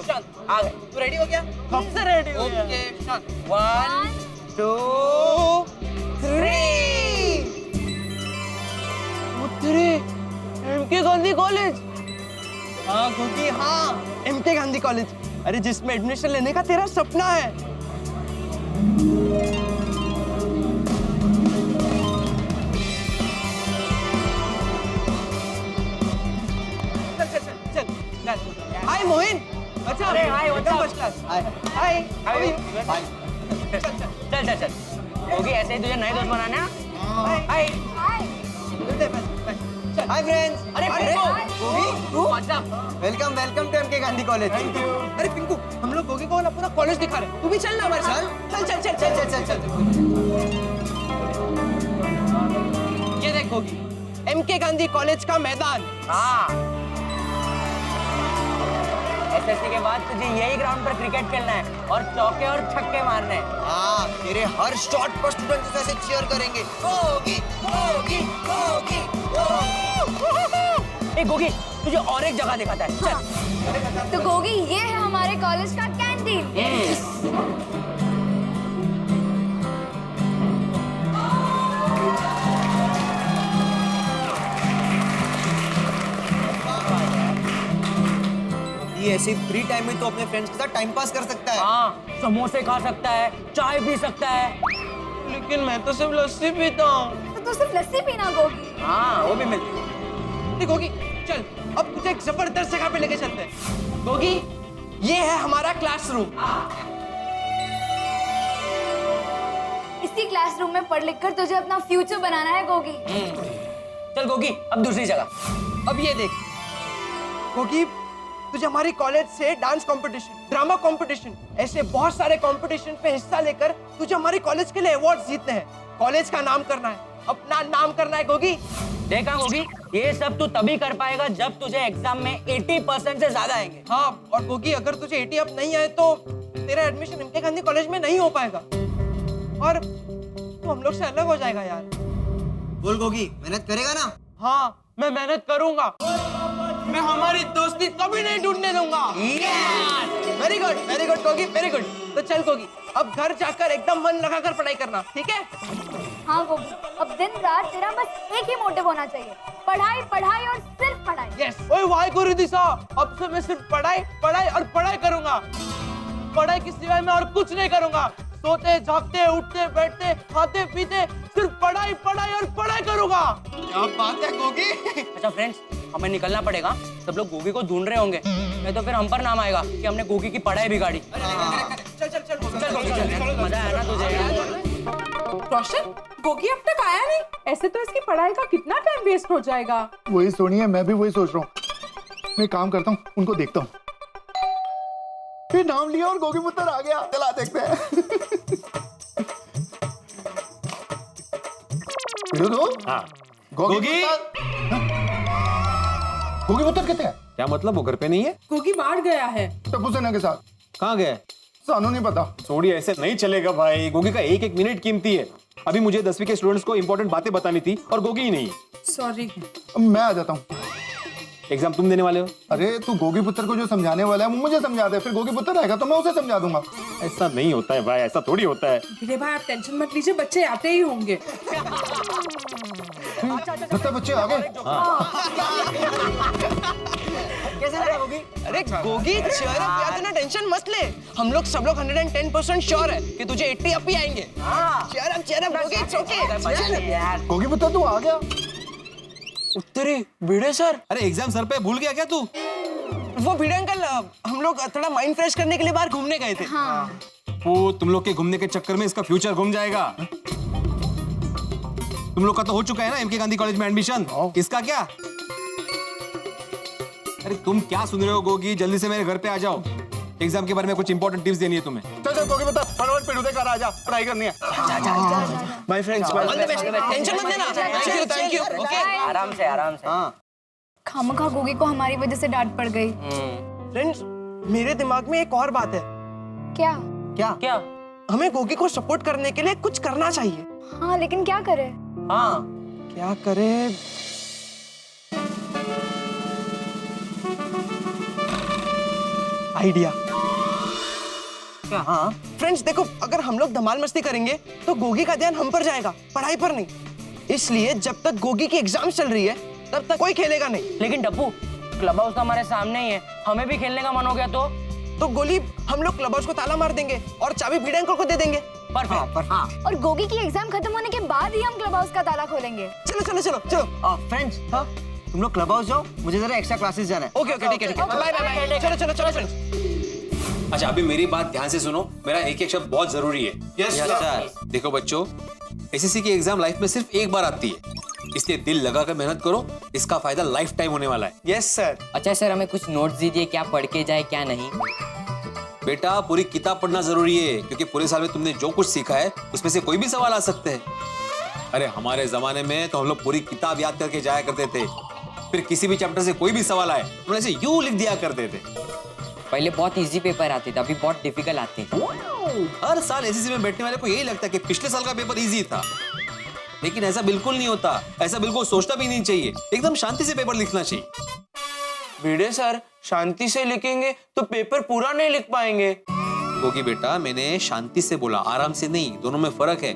शांत आ गए। तू रेडी हो गया? कब से रेडी हो गया? ओके शांत 1 2 3 तेरे एमके गांधी कॉलेज। हाँ गोगी हाँ एमके गांधी कॉलेज, अरे जिसमें एडमिशन लेने का तेरा सपना है। चल हाय मोहिन। अच्छा अरे, hi, what's up? First class. Hi hi How are you? Hi चल होगी, ऐसे ही तुझे नए दोस्त बनाने हैं। Hi hi friends. अरे Gogi what's up. Welcome welcome to MK Gandhi college. Thank you. अरे पिंकू हम लोग गोगी को ना पूरा कॉलेज दिखा रहे हैं, तू भी चल ना हमारे साथ। चल चल चल चल चल चल ये देख गोगी एमके गांधी कॉलेज का मैदान। हाँ, एसएससी के बाद तुझे यही ग्राउंड पर क्रिकेट खेलना है और चौके और छक्के मारने हैं। हाँ तेरे हर शॉट पर स्टूडेंट्स ऐसे चीयर करेंगे, गोगी गोगी गोगी। ए गोगी, तुझे और एक जगह दिखाता है, चल। तो गोगी ये है हमारे कॉलेज का कैंटीन। ये ऐसे फ्री टाइम में तो अपने फ्रेंड्स के साथ टाइम पास कर सकता है। हाँ, समोसे खा सकता है, चाय पी सकता है। लेकिन मैं तो सिर्फ लस्सी पीता हूँ। तो तू सिर्फ लस्सी पीना गोगी। हाँ, वो भी मिलती है। गोगी चल अब तुझे एक जबरदस्त जगह पे लेके चलते हैं। गोगी ये है हमारा क्लासरूम। इसी क्लासरूम में पढ़ लिख कर तुझे अपना फ्यूचर बनाना है गोगी। चल गोगी, अब दूसरी जगह। अब ये देख गोगी, तुझे हमारी कॉलेज से डांस कंपटीशन, ड्रामा कंपटीशन, ऐसे बहुत सारे कंपटीशन पे हिस्सा लेकर तुझे हमारी कॉलेज के लिए अवार्ड जीतने हैं। कॉलेज का नाम करना है, अपना नाम करना है गोगी। देखा गोगी, ये सब तू तभी कर पाएगा जब तुझे एग्जाम में 80% से ज्यादा आएंगे। हाँ और गोगी अगर तुझे 80 अप नहीं आए तो तेरा एडमिशन एमके गांधी कॉलेज में नहीं हो पाएगा और तू हम लोग से अलग हो जाएगा यार। बोल गोगी, मेहनत करेगा ना? हाँ मैं मेहनत करूंगा, मैं हमारी दोस्ती कभी नहीं टूटने दूंगा। Very good Gogi, very good. तो चल गोगी अब घर जाकर एकदम मन लगाकर पढ़ाई करना, ठीक है? हाँ गोगी, अब दिन रात तेरा बस एक ही मोटिव होना चाहिए, पढ़ाई पढ़ाई और सिर्फ पढ़ाई। यस। ओए वाह गुरु दिशा, अब से मैं सिर्फ पढ़ाई पढ़ाई और पढ़ाई करूंगा। पढ़ाई के सिवाय मैं और कुछ नहीं करूंगा। सोते जागते उठते बैठते खाते पीते सिर्फ पढ़ाई पढ़ाई और पढ़ाई करूंगा। क्या बात है गोगी। अच्छा फ्रेंड्स, हमें निकलना पड़ेगा। सब लोग गोगी को ढूंढ रहे होंगे, नहीं तो फिर हम पर नाम आएगा कि हमने गोगी की पढ़ाई बिगाड़ी। चल चल चल चल गोगी चल, मजा आया ना तुझे? रोशन, गोगी अब तक आया नहीं। ऐसे तो इसकी पढ़ाई का कितना टाइम वेस्ट हो जाएगा। वही सोनिया, मैं भी वही सोच रहा हूँ। मैं काम करता हूँ, उनको देखता हूँ। फिर नाम लिया और गोगी पुत्र आ गया। चला देखते हैं। हाँ। गोगी गोगी? गोगी पुत्र कितने हैं? क्या मतलब, वो घर पे नहीं है? गोगी बाहर गया है। टप्पू सेना के साथ। कहाँ गए? सानू नहीं पता। सोड़ी ऐसे नहीं चलेगा भाई, गोगी का एक एक मिनट कीमती है। अभी मुझे 10वीं के स्टूडेंट्स को इंपॉर्टेंट बातें बतानी थी और गोगी ही नहीं। सॉरी। मैं आ जाता हूँ। एग्जाम तुम देने वाले हो? अरे तू गोगी पुत्र को जो समझाने वाला है वो मुझे समझा दे, फिर गोगी पुत्र आएगा तो मैं उसे समझा दूंगा। ऐसा नहीं होता है भाई, ऐसा थोड़ी होता है। धीरे भाई, आप टेंशन मत लीजिए, बच्चे आते ही होंगे। लगता है बच्चे आ गए। कैसे लगा गोगी? अरे गोगी चीयर अप यार, इतना टेंशन मत ले। हम लोग सब लोग 110% श्योर है कि तुझे 80 अप ही आएंगे। Cheer up Gogi, it's okay. Gogi पुत्र तू आ गया। उत्तरी भिड़े सर। अरे एग्जाम सर पे भूल गया क्या तू? वो भिड़े अंकल, हम लोग थोड़ा माइंड फ्रेश करने के लिए बाहर घूमने गए थे। हाँ। वो तुम लोग के घूमने के चक्कर में इसका फ्यूचर घूम जाएगा। तुम लोग का तो हो चुका है ना एमके गांधी कॉलेज में एडमिशन, इसका क्या? अरे तुम क्या सुन रहे हो गोगी, जल्दी से मेरे घर पे आ जाओ। एग्जाम के बारे में कुछ इंपॉर्टेंट टिप्स देनी है तुम्हें। चल चल गोगी पुत्र फटाफट पेड़ उधर कर आ जा, पढ़ाई करनी है। My friends, all the best. Tension मत लेना। Thank you. ओके आराम से आराम से। हाँ खामखा गोगी को हमारी वजह से डांट पड़ गई। फ्रेंड्स, मेरे दिमाग में एक और बात है। क्या? क्या? हमें गोगी को सपोर्ट करने के लिए कुछ करना चाहिए। हाँ लेकिन क्या करे? हाँ, क्या करे? आइडिया। क्या? हाँ फ्रेंड्स देखो, अगर हम लोग धमाल मस्ती करेंगे तो गोगी का ध्यान हम पर जाएगा, पढ़ाई पर नहीं। इसलिए जब तक गोगी की एग्जाम चल रही है तब तक कोई खेलेगा नहीं। लेकिन डब्बू, क्लब हाउस तो हमारे सामने ही है, हमें भी खेलने का मन हो गया तो गोली हम लोग क्लब हाउस को ताला मार देंगे और चाबी भिड़े अंकल को दे देंगे। परफेक्ट। और गोगी की एग्जाम खत्म होने के बाद ही हम क्लब हाउस का ताला खोलेंगे। चलो चलो चलो चलो। फ्रेंड्स, हाँ तुम लोग क्लब हाउस जाओ, मुझे जरा एक्स्ट्रा क्लासेस जाना है। ओके ओके ठीक है ठीक है, बाय बाय बाय। चलो चलो चलो फ्रेंड्स। अच्छा अभी मेरी बात ध्यान से सुनो, मेरा एक एक शब्द बहुत जरूरी है। Yes sir. देखो बच्चों, एसएससी की एग्जाम लाइफ में सिर्फ एक बार आती है, इसलिए दिल लगाकर मेहनत करो, इसका फायदा लाइफ टाइम होने वाला है। Yes sir. अच्छा सर, हमें कुछ नोट्स दीजिए, क्या पढ़ के जाए क्या नहीं। बेटा पूरी किताब पढ़ना जरूरी है, क्योंकि पूरे साल में तुमने जो कुछ सीखा है उसमें से कोई भी सवाल आ सकते हैं। अरे हमारे जमाने में तो हम लोग पूरी किताब याद करके जाया करते थे, फिर किसी भी चैप्टर से कोई भी सवाल आए हम ऐसे यूं लिख दिया करते थे। पहले बहुत इजी पेपर आते थे, अभी बहुत डिफिकल्ट आते हैं। हर साल एसएससी में बैठने वाले को यही लगता है कि पिछले साल का पेपर इजी था, लेकिन ऐसा बिल्कुल नहीं होता, ऐसा बिल्कुल सोचना भी नहीं चाहिए। एकदम शांति से पेपर लिखना चाहिए। भिड़े सर, शांति से लिखेंगे तो पेपर पूरा नहीं लिख पाएंगे। क्योंकि बेटा मैंने शांति से बोला, आराम से नहीं, दोनों में फर्क है।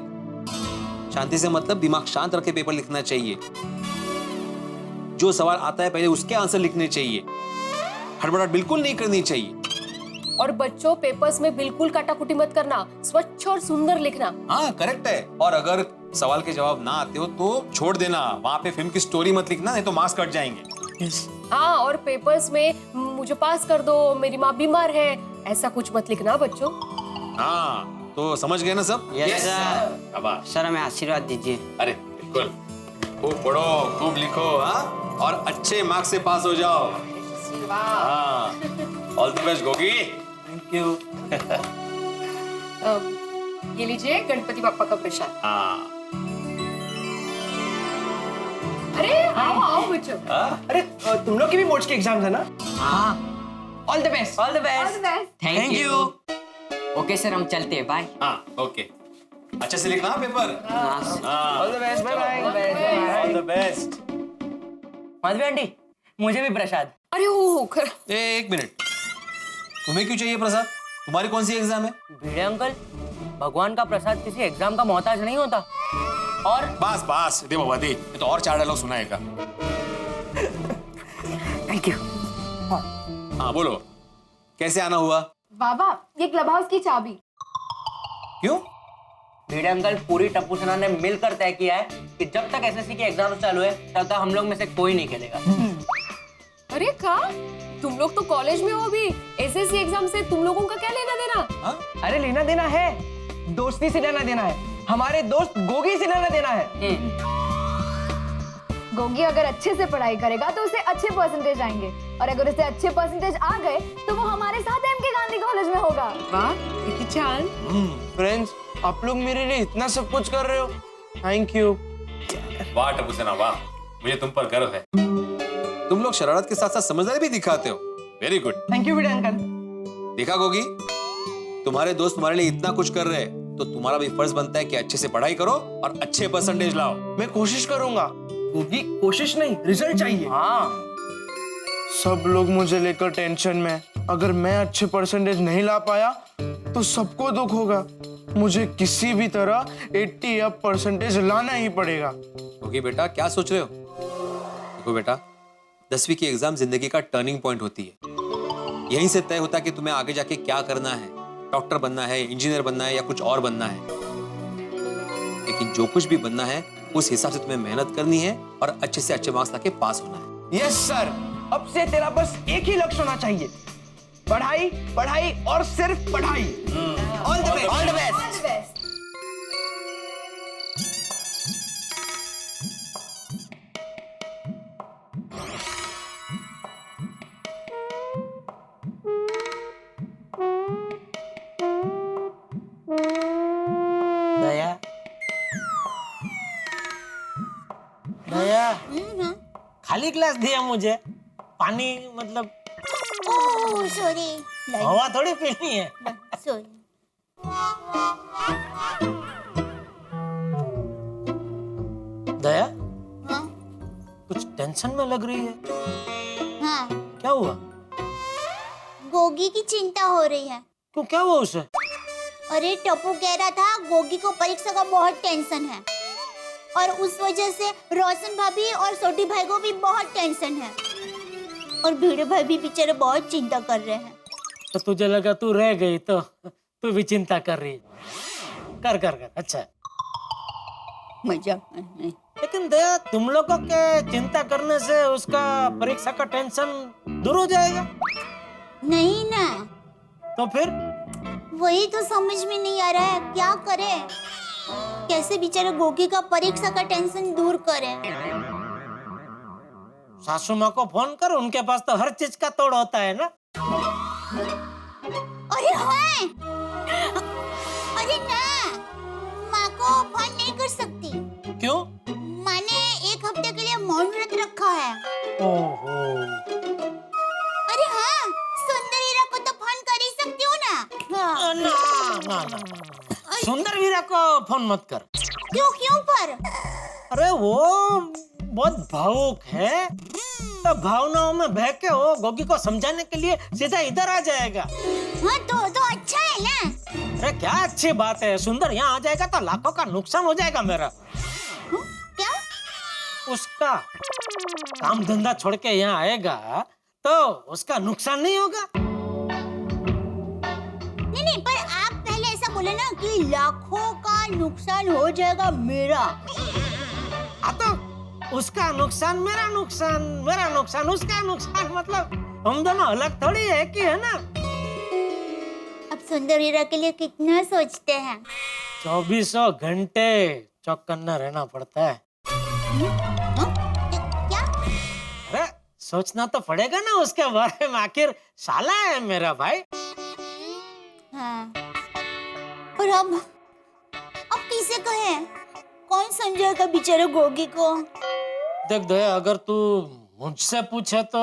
शांति से मतलब दिमाग शांत रख के पेपर लिखना चाहिए। जो सवाल आता है पहले उसके आंसर लिखने चाहिए, हड़बड़ाहट बिल्कुल नहीं करनी चाहिए। और बच्चों, पेपर्स में बिल्कुल काटाकुटी मत करना, स्वच्छ और सुंदर लिखना। हाँ करेक्ट है। और अगर सवाल के जवाब ना आते हो तो छोड़ देना, वहां पे फिल्म की स्टोरी मत लिखना, नहीं तो मार्क्स कट जाएंगे। हाँ, और पेपर्स में मुझे पास कर दो, मेरी माँ बीमार है, ऐसा कुछ मत लिखना बच्चों। हाँ तो समझ गए ना सब? Yes sir. शाबाश। सर हमें आशीर्वाद दीजिए। अरे बिल्कुल, खूब पढ़ो, खूब लिखो, हाँ, और अच्छे मार्क्स से पास हो जाओ। हाँ, all the best Gogi. Thank you. ये लीजिए गणपति बाप्पा का प्रसाद। हाँ अरे आओ आओ बच्चों। अरे तुम लोग की भी बोर्ड्स के एग्जाम्स है ना? हाँ, all the best. All the best. Thank you. Okay sir, हम चलते हैं, बाय। हाँ ओके, अच्छे से लिखना पेपर। हाँ all the best, bye bye. All the best. Madhavi आंटी, मुझे भी प्रसाद। अरे ओ कर। एक मिनट, तुम्हें क्यों चाहिए प्रसाद? तुम्हारी कौन सी एग्जाम है? भिड़े अंकल, भगवान का प्रसाद किसी एग्जाम का मोहताज नहीं होता। और बस बस दे बाबा दे, ये तो और 4 डायलॉग सुनाएगा। Thank you. हाँ बोलो, कैसे आना हुआ? बाबा, ये क्लब हाउस की चाबी। क्यों? भिड़े अंकल, पूरी टप्पू सेना ने मिलकर तय किया है कि जब तक एसएससी के एग्जाम चालू है तब तक हम लोग में से कोई नहीं खेलेगा। अरे का तुम लोग तो कॉलेज में हो अभी, एसएससी एग्जाम से तुम लोगों का क्या लेना देना? हाँ? अरे लेना देना है, दोस्ती से लेना देना है, हमारे दोस्त गोगी से लेना देना है। गोगी अगर अच्छे से पढ़ाई करेगा तो उसे अच्छे परसेंटेज आएंगे, और अगर उसे अच्छे परसेंटेज आ गए तो वो हमारे साथ एमके गांधी कॉलेज में होगा। वाह, कितनी चाल। फ्रेंड्स, आप लोग मेरे लिए इतना सब कुछ कर रहे हो, थैंक यू। वाह टप्पू सेना वाह, मुझे तुम पर गर्व है। तुम लोग शरारत के साथ साथ समझदारी भी दिखाते हो, very good. Thank you Bhide uncle. देखा गोगी, तुम्हारे दोस्त तुम्हारे लिए इतना कुछ कर रहे हैं तो तुम्हारा भी फर्ज बनता है कि अच्छे से पढ़ाई करो और अच्छे परसेंटेज लाओ। मैं कोशिश करूंगा। गोगी, कोशिश नहीं, रिजल्ट चाहिए। हाँ, सब लोग मुझे लेकर टेंशन में, अगर मैं अच्छे परसेंटेज नहीं ला पाया तो सबको दुख होगा। मुझे किसी भी तरह 80 अप परसेंटेज लाना ही पड़ेगा। गोगी बेटा क्या सोच रहे हो? देखो बेटा, 10वीं की एग्जाम जिंदगी का टर्निंग पॉइंट होती है। यहीं से तय होता है कि तुम्हें आगे जाके क्या करना है, डॉक्टर बनना है, इंजीनियर बनना है या कुछ और बनना है। लेकिन जो कुछ भी बनना है उस हिसाब से तुम्हें मेहनत करनी है और अच्छे से अच्छे मार्क्स लाके पास होना है। यस सर, अब से तेरा बस एक ही लक्ष्य होना चाहिए, पढ़ाई पढ़ाई और सिर्फ पढ़ाई। All the best. All the best. Daya, Daya, खाली ग्लास दिया मुझे, पानी मतलब ओह सॉरी, हवा थोड़ी पीनी है। सॉरी। दया, हाँ कुछ टेंशन में लग रही है, हाँ, क्या हुआ? गोगी गोगी की चिंता हो रही है। क्यों, क्या हुआ उसे? अरे टप्पू कह रहा था गोगी को परीक्षा का बहुत टेंशन है और उस वजह से रोशन भाभी और छोटी भाई को भी बहुत टेंशन है और भीड़े भाई भी बेचारे बहुत चिंता कर रहे हैं। तो तुझे लगा तू रह गई तो तू भी चिंता कर रही है। कर कर कर, अच्छा है। मजाक नहीं। लेकिन दया, तुम लोगों के चिंता करने से उसका परीक्षा का टेंशन दूर हो जाएगा? नहीं ना, तो फिर वही तो समझ में नहीं आ रहा है, क्या करे, कैसे बेचारे गोगी का परीक्षा का टेंशन दूर करे। सासू माँ को फोन कर, उनके पास तो हर चीज का तोड़ होता है ना। अरे हाँ, अरे ना, माँ को फोन नहीं कर सकती। क्यों? माँ ने 1 हफ्ते के लिए मौन व्रत रखा है। ओहो, अरे हाँ, सुंदर हीरा को तो फोन कर ही सकती हूँ ना। हाँ। ना ना, सुंदर वीरा को फोन मत कर। क्यों पर? अरे वो बहुत भावुक है, तो भावनाओं में बह के वो गोगी को समझाने के लिए सीधा इधर आ जाएगा। हाँ तो अच्छा है ना। अरे क्या अच्छी बात है, सुंदर यहाँ आ जाएगा तो लाखों का नुकसान हो जाएगा मेरा। क्या? उसका काम धंधा छोड़ के यहाँ आएगा तो उसका नुकसान नहीं होगा। नहीं, पर आप पहले ऐसा बोले ना कि लाखों का नुकसान हो जाएगा मेरा। तो उसका नुकसान मेरा नुकसान, मेरा नुकसान उसका नुकसान, मतलब हम दोनों अलग थोड़ी है कि है ना। अब सुंदर हीरा के लिए कितना सोचते हैं। 24 घंटे चौकन्ना रहना पड़ता है। क्या? अरे सोचना तो पड़ेगा ना उसके बारे में, आखिर साला है मेरा भाई। हाँ, पर अब किसे कहे, कौन समझेगा बेचारे गोगी को। देख दया, अगर तू मुझसे पूछे तो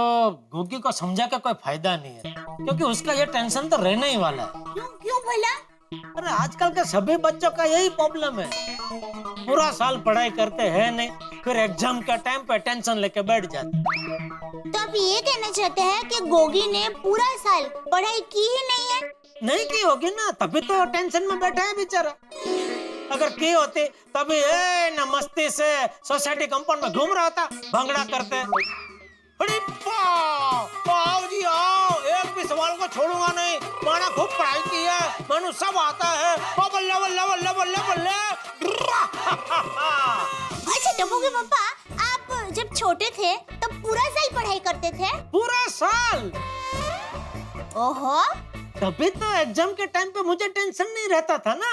गोगी को समझा के कोई फायदा नहीं है, क्योंकि उसका ये टेंशन तो रहने ही वाला है। क्यों भला? अरे आजकल के सभी बच्चों का यही प्रॉब्लम है, पूरा साल पढ़ाई करते हैं नहीं, फिर एग्जाम का टाइम पे टेंशन लेके बैठ जाते। तो आप ये कहना चाहते हैं कि गोगी ने पूरा साल पढ़ाई की ही नहीं है? नहीं की होगी ना, तभी तो टेंशन में बैठा है बेचारा। अगर की होती तभी न मस्ती से सोसाइटी कंपाउंड में घूम रहा था भंगड़ा करते। अरे आओ जी आओ, एक भी सवाल को छोड़ूंगा नहीं, मैंने खूब पढ़ाई की है, मैंने सब आता है। बल्ले बल्ले बल्ले बल्ले बल्ले। अच्छा टप्पू के पापा, आप जब छोटे थे तब पूरा साल पढ़ाई करते थे? पूरा साल? ओहो, तभी तो एग्जाम के टाइम पे मुझे टेंशन नहीं रहता था ना।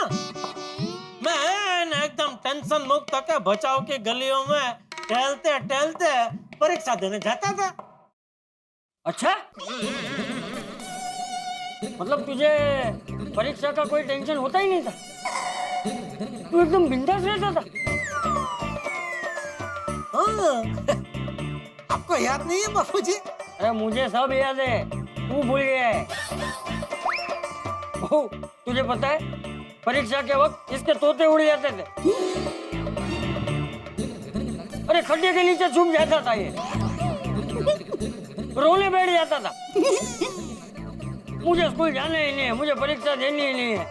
मैं एकदम टेंशन मुक्त होकर बचाव की गलियों में टहलते टहलते परीक्षा देने जाता था। अच्छा, मतलब तुझे परीक्षा का कोई टेंशन होता ही नहीं था, तू एकदम बिंदास रहता था। आपको याद नहीं है बापूजी? अरे मुझे सब याद है, तू भूल गया है। ओह, तुझे पता है परीक्षा के वक्त इसके तोते उड़ जाते थे। अरे खड्डे के नीचे छुप जाता था ये, रोने बैठ जाता था। मुझे स्कूल जाना ही नहीं है, मुझे परीक्षा देनी ही नहीं है।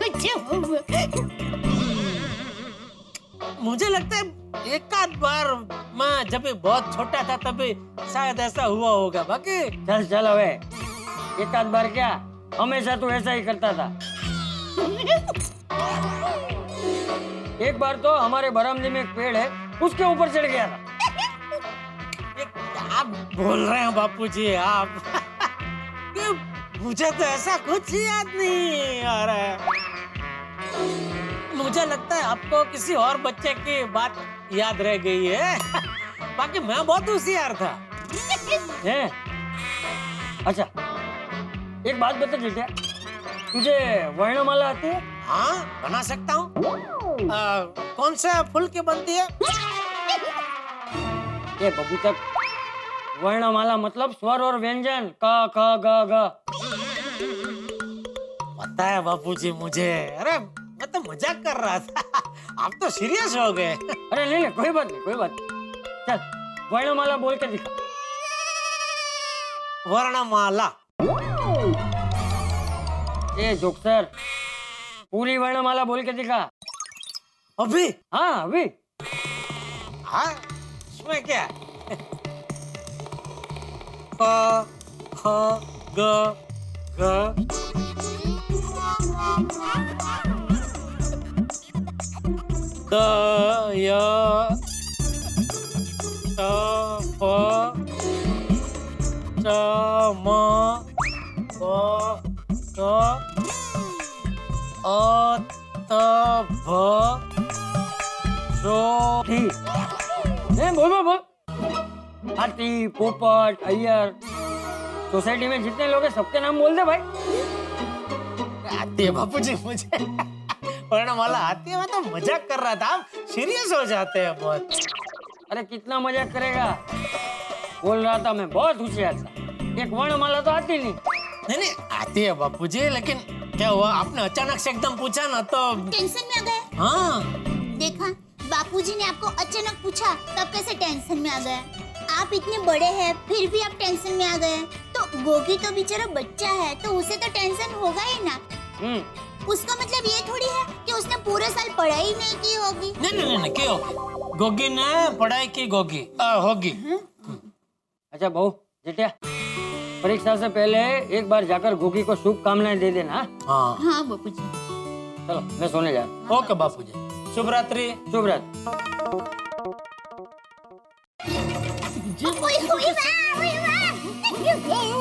मुझे लगता है एक आध बार मैं जब बहुत छोटा था तभी शायद ऐसा हुआ होगा। बाकी चल चल, अबे एक आध बार क्या, हमेशा तू ऐसा ही करता था। एक बार तो हमारे बरामदे में एक पेड़ है, उसके ऊपर चढ़ गया था। ये क्या बोल रहे हैं बापूजी आप? मुझे तो ऐसा कुछ याद नहीं आ रहा है। मुझे लगता है आपको किसी और बच्चे की बात याद रह गई है। बाकी मैं बहुत होशियार था। है? अच्छा, एक बात बता बेटा, तुझे वर्णमाला आती है? हाँ, बना सकता हूँ। कौन से फूल की बनती है? ये बबू तक वर्णमाला मतलब स्वर और व्यंजन, क ख ग घ। पता है बापूजी मुझे। अरे मैं तो मजाक कर रहा था, आप तो सीरियस हो गए। अरे नहीं नहीं, कोई बात नहीं, कोई बात नहीं। चल वर्णमाला बोल के दिखा। वर्णमाला। ए जोक्सर, पूरी वर्णमाला बोल के दिखा। अभी हाँ अभी। हाँ इसमें क्या है? क ख ग घ द य त फ च म प क अ त भ शो ठीक। बोल बोल बोल। हाथी, पोपट, अय्यर, सोसाइटी में जितने लोग हैं सबके नाम बोल दे भाई। आती है बापूजी मुझे वर्णमाला आती है, मैं तो मजाक कर रहा था, आप सीरियस हो जाते हैं बहुत। अरे कितना मजाक करेगा, बोल रहा था मैं बहुत होशियार था, एक वर्णमाला तो आती नहीं। नहीं आती है बापूजी, लेकिन क्या हुआ आपने अचानक से एकदम पूछा ना तो टेंशन में आ गए। हाँ देखा, बापूजी ने आपको अचानक पूछा तब कैसे टेंशन में आ गए। आप इतने बड़े हैं फिर भी आप टेंशन में आ गए। तो गोगी तो बेचारा बच्चा है, तो उसे तो टेंशन होगा ही ना। उसका मतलब ये थोड़ी है कि उसने पूरे साल पढ़ाई नहीं की होगी। नहीं क्यों, गोगी ने पढ़ाई की होगी। अच्छा बहू जेठिया, परीक्षा से पहले एक बार जाकर गोगी को शुभकामनाएं दे देना। हाँ हाँ बापूजी। चलो मैं सोने जा रहा हूँ। ओके बापूजी, शुभ रात्रि। शुभ रात्रि।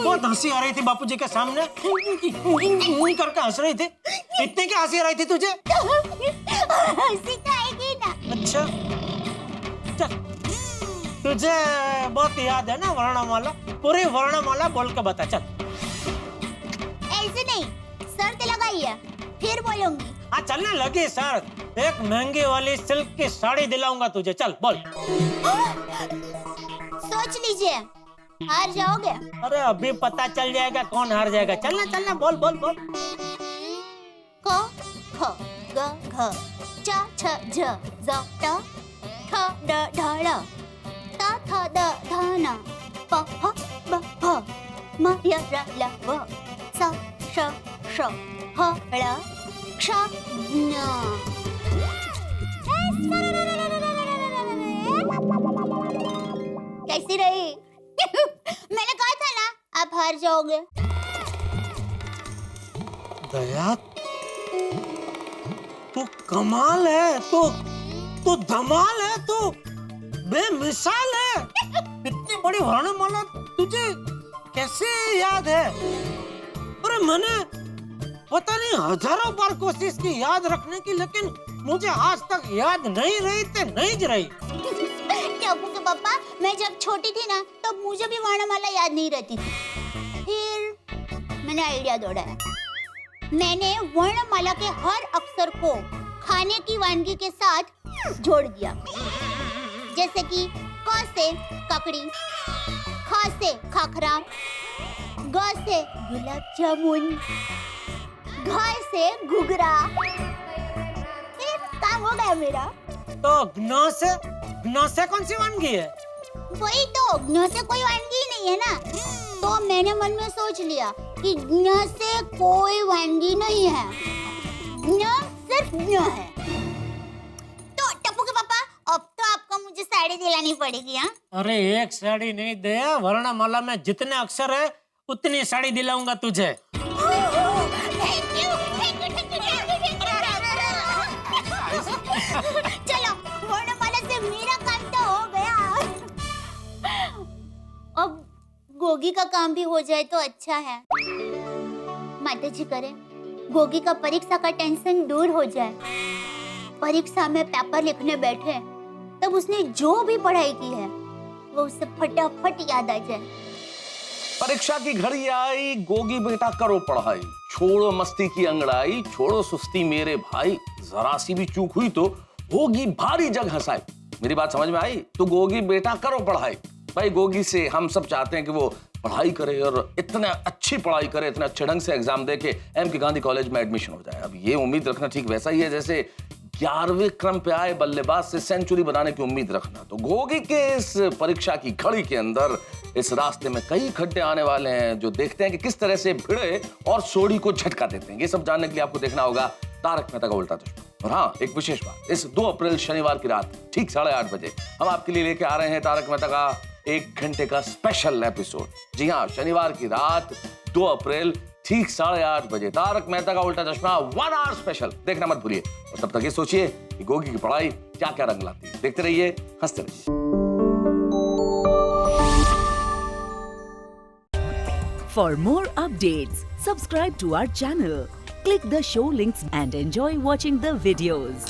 बहुत हंसी आ रही थी बापूजी के सामने, करके हंस रही थी। इतनी क्या हंसी आ रही थी तुझे? हंसी तो आएगी ना। अच्छा चल, तुझे बहुत याद है ना वर्णमाला? पूरी वर्णमाला बोल के बता चल। ऐसे नहीं, शर्त लगाइए फिर बोलूंगी। हाँ चलने लगी सर, एक महंगी वाली सिल्क की साड़ी दिलाऊंगा तुझे, चल बोल। सोच लीजिए, हार जाओगे। अरे अभी पता चल जाएगा कौन हार जाएगा। चलना चलना, बोल बोल बोल। क ख ग घ च छ झ ज ट ठ ड ढ ळ त थ द ध न प फ ब भ म य र ल व स श ष ह ळ क्ष ञ। कैसी रही? मैंने कहा था ना आप हार जाओगे। दया, तू कमाल है, तू धमाल है, तू बेमिसाल है। इतनी बड़ी वर्णमाला तुझे कैसे याद है? अरे मैंने पता नहीं हजारों बार कोशिश की याद रखने की, लेकिन मुझे आज तक याद नहीं रही ते नहीं रही। टप्पू के पापा, मैं जब छोटी थी ना तब मुझे भी वर्णमाला याद नहीं रहती थी। फिर मैंने आइडिया दौड़ाया। मैंने वर्णमाला के हर अक्षर को खाने की वानगी के साथ जोड़ दिया। जैसे कि क से ककड़ी, ख से खाखरा, ग से गुलाब जामुन, घ से घुघरा। काम हो गया मेरा। तो घ से कौन सी वानगी है? वही तो, घ से कोई वानगी ही नहीं है ना। तो मैंने मन में सोच लिया कि घ से कोई वानगी नहीं है, घ सिर्फ घ है। तो टप्पू के पापा, अब तो आपको मुझे साड़ी दिलानी पड़ेगी। हाँ, अरे एक साड़ी नहीं दे, वर्णमाला में जितने अक्षर है उतनी साड़ी दिलाऊंगा तुझे। चलो, वर्णमाला से मेरा काम तो हो गया। अब गोगी का काम भी हो जाए तो अच्छा है। माताजी करे गोगी का परीक्षा का टेंशन दूर हो जाए। परीक्षा में पेपर लिखने बैठे तब उसने जो भी पढ़ाई की है वो उसे फटाफट याद आ जाए। परीक्षा की घड़ी आई, गोगी बेटा करो पढ़ाई, छोड़ो मस्ती की अंगड़ाई, छोड़ो सुस्ती मेरे भाई, जरा सी भी चूक हुई तो होगी भारी जग हंसाई। मेरी बात समझ में आई? तो गोगी बेटा करो पढ़ाई। भाई गोगी से हम सब चाहते हैं कि वो पढ़ाई करे और इतना अच्छी पढ़ाई करे, इतने अच्छे ढंग से एग्जाम दे के एम के गांधी कॉलेज में एडमिशन हो जाए। अब ये उम्मीद रखना ठीक वैसा ही है जैसे 11वें क्रम पे आए बल्लेबाज से सेंचुरी बनाने की उम्मीद रखना। तो गोगी के इस परीक्षा की घड़ी के अंदर इस रास्ते में कई खड्डे आने वाले हैं जो देखते हैं कि किस तरह से भिड़े और सोडी को झटका देते हैं। ये सब जानने के लिए आपको देखना होगा तारक मेहता का उल्टा चश्मा। और हाँ, एक विशेष बात, इस 2 अप्रैल शनिवार की रात ठीक 8:30 बजे हम आपके लिए लेके आ रहे हैं तारक मेहता का 1 घंटे का स्पेशल एपिसोड। जी हाँ, शनिवार की रात 2 अप्रैल ठीक 8:30 बजे तारक मेहता का उल्टा चश्मा 1 आवर स्पेशल देखना मत भूलिए। और तब तक ये सोचिए कि गोगी की पढ़ाई क्या क्या रंग लाती है। देखते रहिए, हंसते रहिए। For more updates, subscribe to our channel, click the show links and enjoy watching the videos.